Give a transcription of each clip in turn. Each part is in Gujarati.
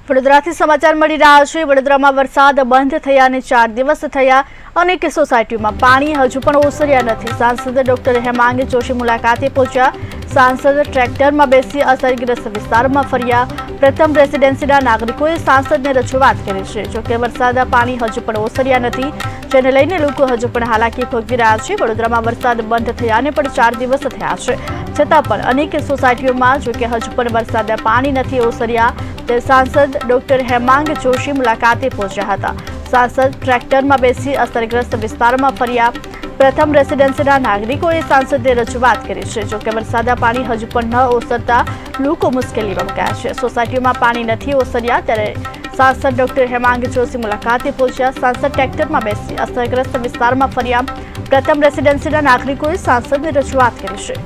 વડોદરાથી સમાચાર મળી રહ્યા છે। વડોદરામાં વરસાદ બંધ થયાને 4 દિવસ થયા। અનેક સોસાયટીઓમાં પાણી હજુ પણ ઓસર્યા નથી। સાંસદ ડોક્ટર હેમાંગ જોશી મુલાકાતે પહોંચ્યા। સાંસદ ટ્રેક્ટરમાં બેસી અસરગ્રસ્ત વિસ્તારમાં ફર્યા। પ્રથમ રેસિડેન્સીના નાગરિકોએ સાંસદને રજૂઆત કરી છે। જોકે વરસાદના પાણી હજુ પણ ઓસર્યા નથી, જેને લઈને લોકો હજુ પણ હાલાકી ભોગવી રહ્યા છે। વડોદરામાં વરસાદ બંધ થયાને પણ 4 દિવસ થયા છે, છતાં પણ અનેક સોસાયટીઓમાં જોકે હજુ પણ વરસાદના પાણી નથી ઓસર્યા। सांसद डॉक्टर हेमांग जोशी मुलाकाते पहुंचा था। सांसद ट्रेक्टर में बेसी असरग्रस्त विस्तार में फर्या। प्रथम रेसिडेंसीना नागरिकोए सांसदने रजूआत करी है। जो कि वरसादना पाणी हजू पण न ओसरता लोको मुश्केली में मुकाया है। सोसायटीओं में पाणी नहीं ओसर्या त्यारे सांसद डॉक्टर हेमांग जोशी मुलाकाते पहुंचा। सांसद ट्रेक्टर में बेसी असरग्रस्त विस्तार में फर्या। प्रथम रेसिडेंसीना नागरिकोए सांसदने रजूआत करी है।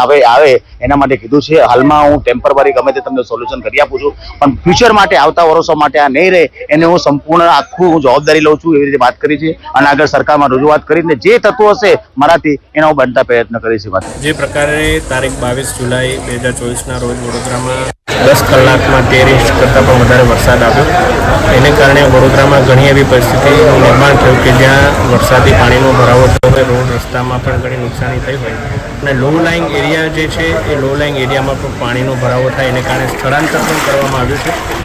હવે આવે એના માટે કીધું છે। હાલમાં હું ટેમ્પરરી ગમે તે તમને સોલ્યુશન કરી આપું છું, પણ ફ્યુચર માટે આવતા વર્ષો માટે આ નહીં રહે એને હું સંપૂર્ણ આખું હું જવાબદારી લઉં છું, એવી રીતે વાત કરી છે। અને આગળ સરકારમાં રજૂઆત કરીને જે તત્વો હશે મારાથી એના હું બનતા પ્રયત્ન કરીશ। જે પ્રકારે તારીખ 22 જુલાઈ 2024ના રોજ વડોદરામાં 10 કલાકમાં 13 ઇંચ કરતાં પણ વધારે વરસાદ આવ્યો। એને કારણે વડોદરામાં ઘણી એવી પરિસ્થિતિનું નિર્માણ થયું કે જ્યાં વરસાદી પાણીનો ભરાવો થયો હોય, રોડ રસ્તામાં પણ ઘણી નુકસાની થઈ હોય અને લો લાઇંગ એરિયા જે છે એ લો લાઇંગ એરિયામાં પણ પાણીનો ભરાવો થાય, એને કારણે સ્થળાંતર પણ કરવામાં આવ્યું છે।